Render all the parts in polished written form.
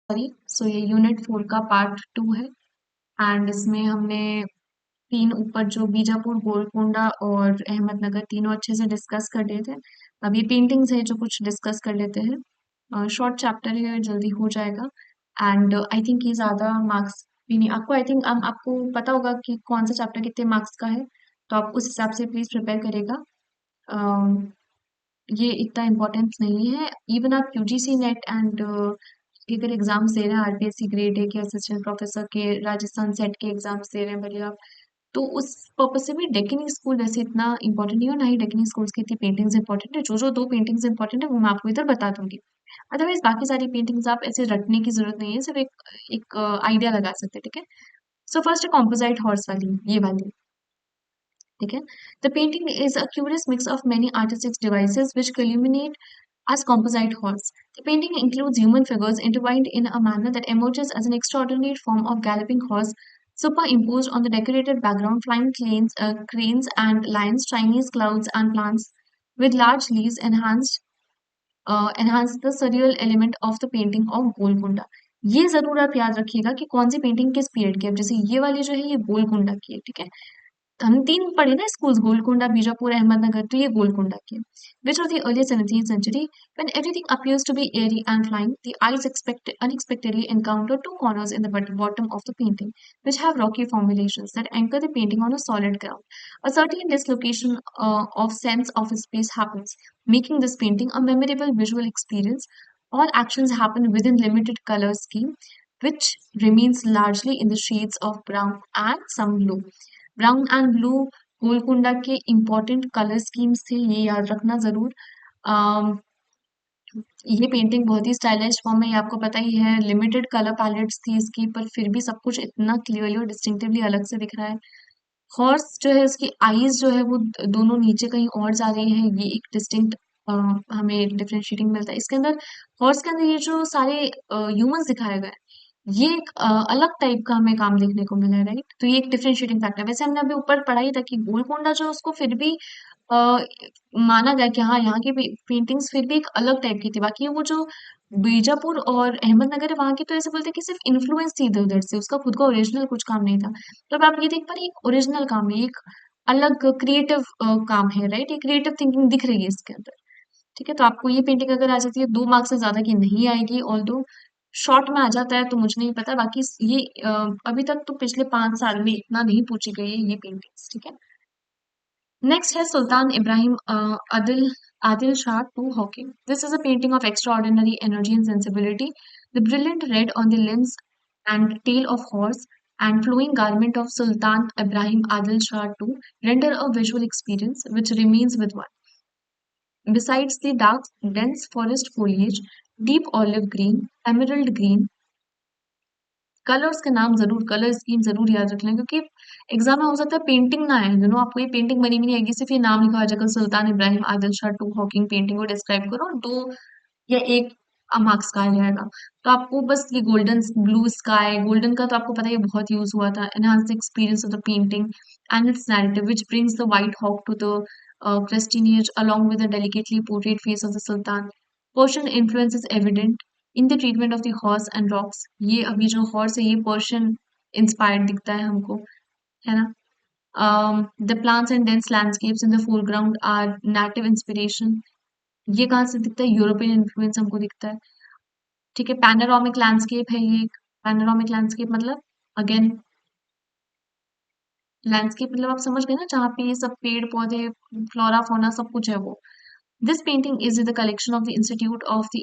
Sorry, सो ये unit 4 का part 2 है। एंड इसमें हमने तीन ऊपर जो बीजापुर, गोलकोंडा और अहमदनगर तीनों अच्छे से डिस्कस कर लिए थे। अब ये पेंटिंग्स है जो कुछ डिस्कस कर लेते हैं। शॉर्ट चैप्टर है, जल्दी हो जाएगा। एंड आई थिंक ये ज़्यादा मार्क्स भी नहीं, आपको आई थिंक आपको पता होगा कि कौन सा चैप्टर कितने मार्क्स का है, तो आप उस हिसाब से प्लीज़ प्रिपेयर करेगा। अम, ये इतना इम्पोर्टेंट नहीं है। इवन आप यूजीसी नेट एंड अगर एग्जाम्स दे रहे हैं, आरपीएससी ग्रेड 1 के असिस्टेंट प्रोफेसर के, राजस्थान सेट के एग्जाम्स दे रहे हैं भले आप, तो उस पर्पज से भी डेक्कनी स्कूल वैसे इतना इंपॉर्टेंट नहीं है, और ना ही डेक्कनी स्कूल्स की इतनी पेंटिंग्स इंपॉर्टेंट है। जो जो दो पेंटिंग्स इंपॉर्टेंट है वो मैं आपको इधर बता दूंगी। अदरवाइज बाकी सारी पेंटिंग्स आप ऐसे रटने की जरूरत नहीं है, सिर्फ एक एक आइडिया लगा सकते हैं, ठीक है। सो फर्स्ट है कॉम्पोजाइट हॉर्स वाली, ये वाली, ठीक है। The painting is a curious mix of many artistic devices which culminate as composite horse. The painting includes human figures intertwined in a manner that emerges as an extraordinary form of galloping horse superimposed on the decorated background, flying cranes and lions, Chinese clouds and plants with large leaves enhance the surreal element of the painting of Golconda. ये जरूर आप याद रखिएगा कि कौन सी painting किस period की है। अब जैसे ये वाली जो है ये गोलकुंडा की है, ठीक है। हम तीन पढ़े ना स्कूल्स, गोलकुंडा, बीजापुर, अहमदनगर, तो ये गोलकुंडा की है। Which of the early 17th century, when everything appears to be airy and flying, the eyes unexpectedly encounter two corners in the bottom of the painting, which have rocky formulations that anchor the painting on a solid ground. A certain dislocation of sense of space happens, making this painting a memorable visual experience. All actions happen within limited color scheme, which remains largely in the shades of brown and some blue. Brown and blue Golconda के important colour schemes थे, ये याद रखना जरूर। अम, ये painting बहुत ही stylish form में, ये आपको पता ही है, लिमिटेड कलर पैलेट्स थी इसकी, पर फिर भी सब कुछ इतना क्लियरली और डिस्टिंक्टिवली अलग से दिख रहा है। हॉर्स जो है उसकी आईज जो है वो दोनों नीचे कहीं और जा रही है, ये एक डिस्टिंक्ट हमें डिफरेंशिएटिंग मिलता है इसके अंदर। हॉर्स के अंदर ये जो सारे ह्यूमंस दिखाए गए हैं, ये एक अलग टाइप का हमें काम देखने को मिला है, राइट। तो ये एक डिफरेंशिएटिंग फैक्टर है। वैसे हमने अभी ऊपर पढ़ा ही था कि गोलकोंडा जो है, उसको फिर भी अ, माना गया कि हाँ यहाँ की पेंटिंग्स फिर भी एक अलग टाइप की थी। बाकी वो जो बीजापुर और अहमदनगर है वहां की, तो ऐसे बोलते हैं कि सिर्फ इन्फ्लुएंस थी इधर उधर से, उसका खुद का ओरिजिनल कुछ काम नहीं था। तो अब आप ये देख पा रहे हैं, एक ओरिजिनल काम है, एक अलग क्रिएटिव काम है, राइट। ये क्रिएटिव थिंकिंग दिख रही है इसके अंदर, ठीक है। तो आपको ये पेंटिंग अगर आ जाती है, 2 मार्क्स से ज्यादा की नहीं आएगी, ऑल दो शॉर्ट में आ जाता है तो मुझे नहीं पता। बाकी ये अभी तक तो पिछले 5 साल में इतना नहीं पूछी गई है ये पेंटिंग्स, ठीक है। नेक्स्ट है Sultan Ibrahim Adil Shah two hawking. This is a painting of extraordinary energy and sensibility. The brilliant red on the limbs and tail of horse and flowing garment of Sultan Ibrahim Adil Shah II render a visual experience which remains with one. Besides the dark, dense forest foliage, deep olive green, emerald green, colours का नाम जरूर, colour scheme जरूर याद रख लें, क्योंकि exam में हो सकता है पेंटिंग ना आए, आपको ये पेंटिंग बनी भी नहीं आएगी, सिर्फ ये नाम लिखा हो जाएगा Sultan Ibrahim Adil Shah two hawking, painting को डिस्क्राइब करो, 2 या 1 मार्क्स का आ जाएगा। तो आपको बस ये गोल्डन ब्लू स्काई, गोल्डन का तो आपको पता है ये बहुत यूज हुआ था, enhance the experience of the painting and its narrative which brings the white hawk to the prestige along with the delicately portrayed face of the sultan. Persian influence is evident in the treatment of the horse and rocks. ये अभी जो horse है ये Persian inspired दिखता है हमको, है ना। The plants and dense landscapes in the foreground are native inspiration. ये कहाँ से दिखता है, यूरोपियन इन्फ्लुएंस हमको दिखता है, ठीक है। पैनोरामिक लैंडस्केप है ये। पैनोरामिक लैंडस्केप मतलब अगेन, लैंडस्केप मतलब आप समझ गए ना, जहाँ पे ये सब पेड़ पौधे, फ्लोरा फोना सब कुछ है वो। This painting is the collection of the institute of the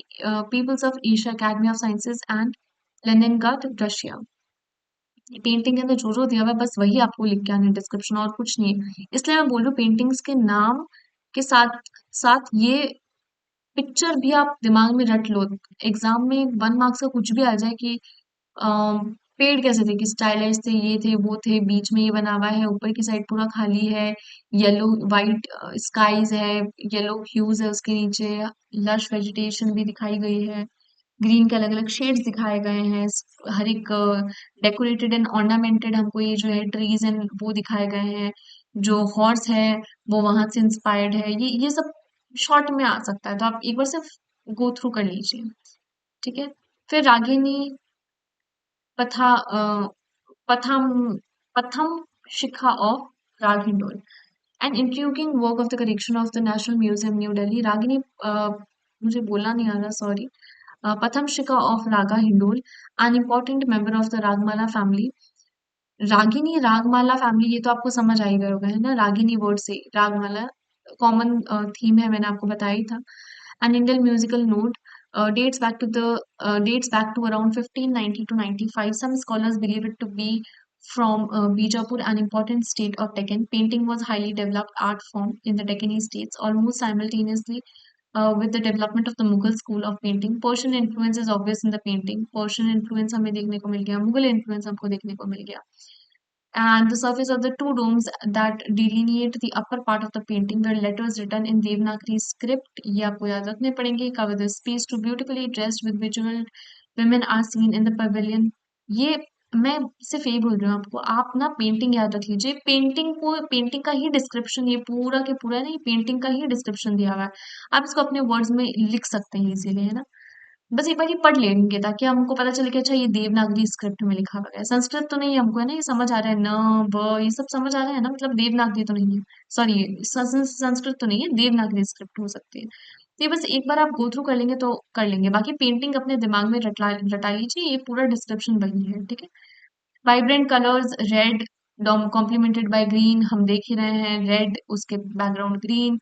peoples of Asia academy of sciences and Leningrad, Russia. Painting के अंदर जो जो दिया हुआ है बस वही आपको लिख के आना है, डिस्क्रिप्शन और कुछ नहीं है। इसलिए मैं बोल रही हूँ पेंटिंग्स के नाम के साथ साथ ये पिक्चर भी आप दिमाग में रट लो। एग्जाम में 1 मार्क्स का कुछ भी आ जाए कि पेड़ कैसे थे, कि स्टाइलाइज थे, ये थे वो थे, बीच में ये बना हुआ है, ऊपर की साइड पूरा खाली है, येलो वाइट स्काईज है, येलो ह्यूज है उसके नीचे, लश वेजिटेशन भी दिखाई गई है, ग्रीन के अलग अलग शेड्स दिखाए गए हैं, हर एक डेकोरेटेड एंड ऑर्नामेंटेड हमको ये जो है ट्रीज एंड वो दिखाए गए हैं। जो हॉर्स है वो वहां से इंस्पायर्ड है, ये सब शॉर्ट में आ सकता है, तो आप एक बार सिर्फ गो थ्रू कर लीजिए, ठीक है। फिर रागिनी पथा पथम पथम शिखा ऑफ राग indole, an intriguing work of the collection of the National Museum, New Delhi. Ragini, मुझे बोलना नहीं आ रहा, sorry. Patham Shika of Raga Hindol, an important member of the Ragmala family. Ragini Ragamala family, ये तो आपको समझ आ ही गया होगा, है ना? रागिनी वर्ड से रागमाला कॉमन थीम है, मैंने आपको बताया ही था. An Indian musical note dates back to around 1590 to 95. Some scholars believe it to be from Bijapur, an important state of Deccan. Painting was highly developed art form in the Deccani states, almost simultaneously with the development of the Mughal school of painting. Persian influence is obvious in the painting. Persian influence हमें देखने को मिल गया, Mughal influence हमको देखने को मिल गया. And the surface of the two domes that delineate the upper part of the painting were letters written in Devanagari script. ये आपको याद रखने पड़ेंगे. Cover the space to beautifully dressed with visual women are seen in the pavilion. ये मैं सिर्फ यही बोल रही हूँ आपको, आप ना पेंटिंग याद रख लीजिए. पेंटिंग को, पेंटिंग का ही डिस्क्रिप्शन ये पूरा के पूरा है ना, ये पेंटिंग का ही डिस्क्रिप्शन दिया हुआ है. आप इसको अपने वर्ड्स में लिख सकते हैं इजीली, है ना? बस एक बार ये पढ़ लेंगे ताकि हमको पता चले कि अच्छा ये देवनागरी स्क्रिप्ट में लिखा हुआ है. संस्कृत तो नहीं है हमको, है ना? ये समझ आ रहा है, न ब ये सब समझ आ रहा है ना, मतलब देवनागरी तो नहीं है. सॉरी, संस्कृत तो नहीं है, देवनागरी स्क्रिप्ट हो सकती है. तो ये बस एक बार आप गो थ्रू कर लेंगे तो कर लेंगे. बाकी पेंटिंग अपने दिमाग में रटा रटा लीजिए, ये पूरा डिस्क्रिप्शन वही है, ठीक है? Vibrant colours, red complimented by green, हम देख ही रहे हैं. रेड उसके बैकग्राउंड ग्रीन,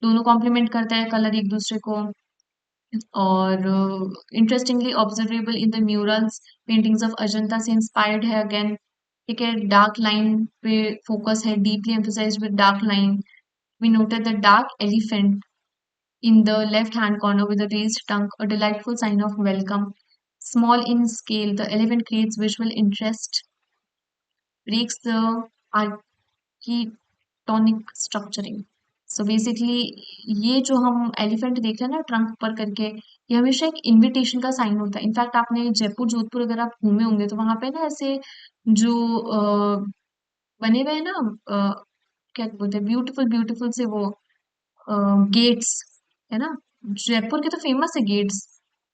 दोनों कॉम्प्लीमेंट करते हैं कलर एक दूसरे को. और interestingly observable in the murals, paintings of Ajanta से इंस्पायर्ड है अगेन, ठीक है? डार्क लाइन पे फोकस है, deeply emphasised with dark line. We noted the dark elephant in the left hand corner with a raised tongue, a delightful sign of welcome. Small in scale, the elephant creates visual interest, breaks the architectonic structuring. So basically ये जो हम elephant देख रहे हैं ना trunk ऊपर करके, ये हमेशा एक इनविटेशन का साइन होता है. इनफैक्ट आपने जयपुर जोधपुर अगर आप घूमे होंगे तो वहां पे ना ऐसे जो बने हुए हैं ना, क्या बोलते हैं, ब्यूटीफुल ब्यूटीफुल से वो गेट्स, है ना? जयपुर के तो फेमस है गेट्स.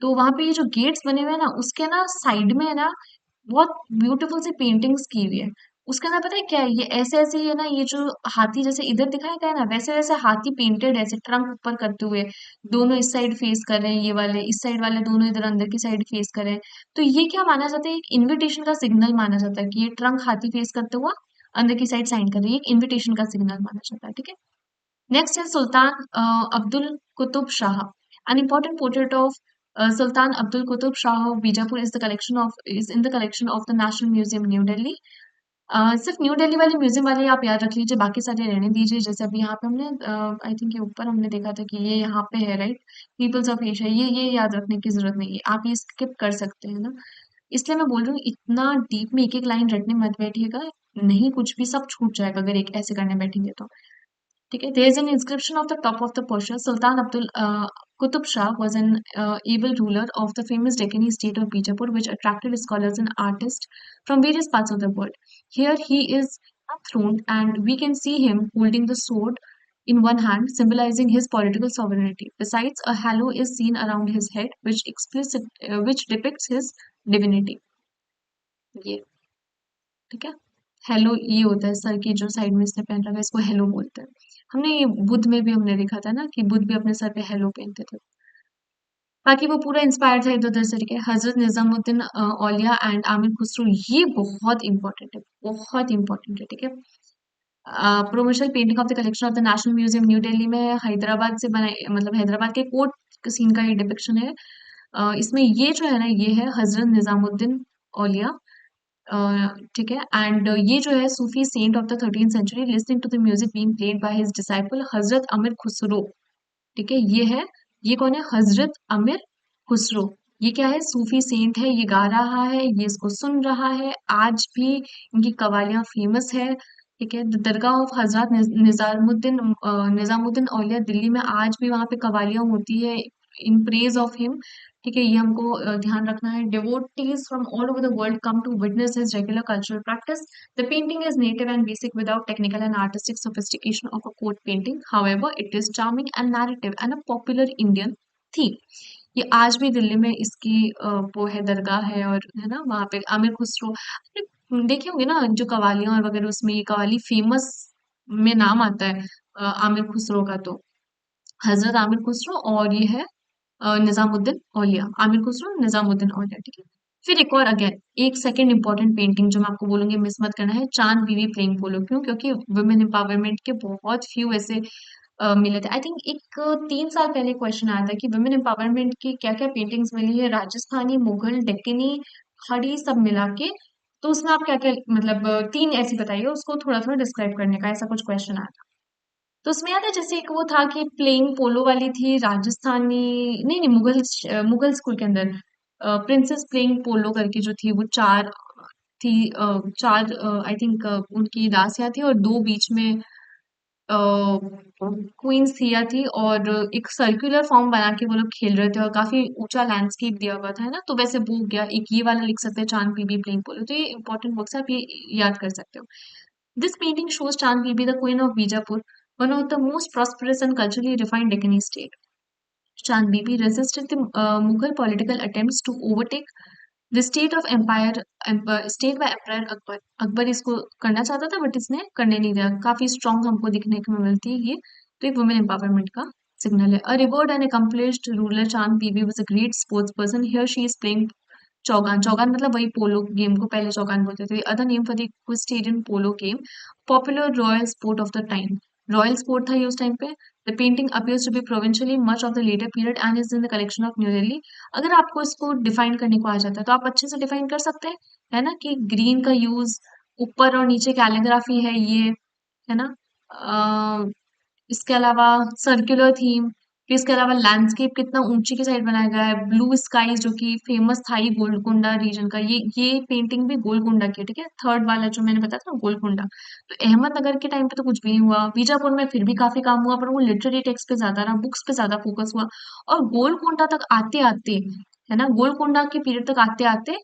तो वहां पे ये जो गेट्स बने हुए हैं ना, उसके ना साइड में है ना बहुत ब्यूटीफुल सी पेंटिंग्स की हुई है. उसके अंदर पता है क्या है? ये ऐसे ऐसे ही है ना, ये जो हाथी जैसे इधर दिखाया गया है ना, वैसे वैसे हाथी पेंटेड ऐसे ट्रंक ऊपर करते हुए, दोनों इस साइड फेस कर रहे हैं, ये वाले इस साइड वाले दोनों इधर अंदर की साइड फेस कर रहे हैं. तो ये क्या माना जाता है? एक इन्विटेशन का सिग्नल माना जाता है कि ये ट्रंक हाथी फेस करते हुआ अंदर की साइड साइन कर रही है. एक इन्विटेशन का सिग्नल माना जाता है, ठीक है? Next is Sultan Abdul Qutub Shah. An important portrait of Sultan Abdul Qutub Shah of Bijapur is in the collection of the National Museum, New Delhi. सिर्फ न्यू दिल्ली वाले म्यूजियम वाले आप याद रख लीजिए, बाकी सारे रहने दीजिए. जैसे अभी यहाँ पे हमने आई थिंक ये ऊपर हमने देखा था कि ये यहाँ पे है, राइट? पीपल्स ऑफ एशिया, ये याद रखने की जरूरत नहीं है, आप ये स्किप कर सकते हैं ना. इसलिए मैं बोल रही हूँ इतना डीप में एक एक लाइन रटने मत बैठिएगा, नहीं कुछ भी सब छूट जाएगा अगर एक ऐसे करने बैठेंगे तो. ठीक है? There is an inscription of the top of the Persia. Sultan Abdul Qutub Shah was an able ruler of the famous Deccani state of Bijapur, which attracted scholars and artists from various parts of the world. Here he is enthroned, and we can see him holding the sword in one hand, symbolizing his political sovereignty. Besides, a halo is seen around his head, which depicts his divinity. ये ठीक है? Hello ये होता है sir की जो side में इसने पहन रखा है, इसको हेलो बोलते हैं. हमने ये बुद्ध में भी हमने देखा था ना कि बुद्ध भी अपने सर पे हेलो पहनते थे. बाकी वो पूरा इंस्पायर था इधर उधर से, ठीक है? हजरत निजामुद्दीन औलिया एंड आमिर खुसरो, ये बहुत इंपॉर्टेंट है, बहुत इंपॉर्टेंट है, ठीक है? Promotional painting of the collection of the national museum new Delhi में हैदराबाद से बनाई, मतलब हैदराबाद के कोर्ट सीन का ये डिपिक्शन है. इसमें ये जो है ना, ये है हजरत निजामुद्दीन औलिया, ठीक है? एंड ये जो है Sufi saint of the 13th century, listening to the music being played by his disciple Hazrat Amir Khusro. ठीक है? ये है, ये कौन है? हजरत अमीर खुसरो. ये क्या है? सूफी सेंट है, ये गा रहा है, ये इसको सुन रहा है. आज भी इनकी कवालियां फेमस है, ठीक है? The Dargah of Hazrat Nizamuddin औलिया दिल्ली में आज भी वहां पे कवालियां होती है इन प्रेज ऑफ हिम. ठीक है? ये हमको ध्यान रखना है. Devotees from all over the world come to witness his regular cultural practice. The painting is native and basic without technical and artistic sophistication of a court painting. However, it is charming and narrative and a popular Indian theme. ये आज भी दिल्ली में इसकी वो है दरगाह है, और है ना वहाँ पे आमिर खुसरो, आपने देखे होंगे ना जो कवालियां और वगैरह, उसमें ये कवाली फेमस में नाम आता है आमिर खुसरो का। तो हजरत आमिर खुसरो, और ये है निजामुद्दीन औलिया, आमिर खुसरो निजामुद्दीन औलिया, ठीक है। फिर एक और, अगेन एक सेकंड इंपॉर्टेंट पेंटिंग जो मैं आपको बोलूंगी मिस मत करना है, चांद बीवी प्लेइंग पोलो। क्यों? क्योंकि वुमेन एम्पावरमेंट के बहुत फ्यू ऐसे मिले थे। आई थिंक एक 3 साल पहले क्वेश्चन आया था कि वुमेन एम्पावरमेंट की क्या क्या पेंटिंग्स मिली है, राजस्थानी, मुगल, डेक्कनी, खड़ी, सब मिला के। तो उसमें आप क्या क्या, मतलब तीन ऐसी बताइए, उसको थोड़ा थोड़ा डिस्क्राइब करने का, ऐसा कुछ क्वेश्चन आया था। तो उसमें याद है जैसे एक वो था कि प्लेइंग पोलो वाली थी राजस्थानी, नहीं नहीं, मुगल स्कूल के अंदर प्रिंसेस प्लेइंग पोलो करके जो थी वो चार थी, चार आई थिंक उनकी दासियां थी, और दो बीच में क्वींस थिया थी, और एक सर्कुलर फॉर्म बना के वो लोग खेल रहे थे, और काफी ऊंचा लैंडस्केप दिया हुआ था, है ना। तो वैसे वो हो गया, एक ये वाला लिख सकते हैं, चांद बीबी प्लेइंग पोलो। तो ये इंपॉर्टेंट बुक्स है, आप ये याद कर सकते हो। This painting shows Chan Bibi, the queen of Bijapur, one of the most prosperous and culturally refined Deccan state. Chan Bibi resisted the Mughal political attempts to overtake the state of state by Emperor Akbar. Akbar इसको करना चाहता था, but इसने करने नहीं दिया। काफी strong हमको दिखने को मिलती है ये। तो एक वुमेन एम्पावरमेंट का सिग्नल है। A revered and accomplished ruler, Chan Bibi was a great sports person. Here she is playing chaugan. चौगान मतलब वही पोलो गेम को पहले चौगान बोलते थे। Other name for the equestrian polo game, popular royal sport of the time. Royal sport था ये उस टाइम पे। The painting appears to be provincially much of the later period and is in the collection of New Delhi. अगर आपको इसको define करने को आ जाता है तो आप अच्छे से डिफाइन कर सकते हैं, है ना, कि ग्रीन का यूज, ऊपर और नीचे कैलीग्राफी है ये, है ना। इसके अलावा सर्कुलर थीम, फिर इसके अलावा लैंडस्केप कितना ऊंची की साइड बनाया गया है, ब्लू स्काईज जो कि फेमस था ही गोलकुंडा रीजन का। ये पेंटिंग भी गोलकुंडा की है, ठीक है, थर्ड वाला जो मैंने बताया था गोलकुंडा। तो अहमदनगर के टाइम पे तो कुछ भी नहीं हुआ, बीजापुर में फिर भी काफी काम हुआ, पर वो लिटरेरी टेक्स्ट पे ज्यादा रहा, बुक्स पे ज्यादा फोकस हुआ। और गोलकुंडा तक आते आते, है ना, गोलकुंडा के पीरियड तक आते आते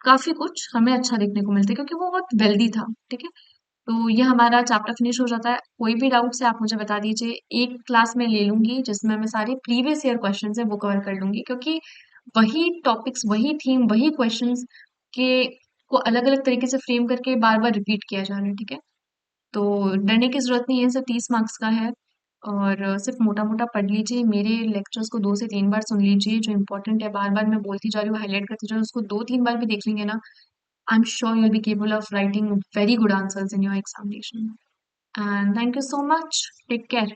काफी कुछ हमें अच्छा देखने को मिलता है, क्योंकि वो बहुत वेल्दी था, ठीक है। तो ये हमारा चैप्टर फिनिश हो जाता है। कोई भी डाउट्स है आप मुझे बता दीजिए, एक क्लास में ले लूंगी जिसमें मैं सारे प्रीवियस ईयर क्वेश्चंस है वो कवर कर लूंगी, क्योंकि वही टॉपिक्स, वही थीम, वही क्वेश्चंस के को अलग अलग तरीके से फ्रेम करके बार बार रिपीट किया जा रहा है, ठीक है। तो डरने की जरूरत नहीं है, सिर्फ 30 मार्क्स का है। और सिर्फ मोटा मोटा पढ़ लीजिए, मेरे लेक्चर्स को 2 से 3 बार सुन लीजिए, जो इंपॉर्टेंट है बार बार मैं बोलती जा रही हूँ, हाईलाइट करती जा रही हूँ, उसको 2-3 बार भी देख लेंगे ना, I'm sure you'll be capable of writing very good answers in your examination. And thank you so much. Take care.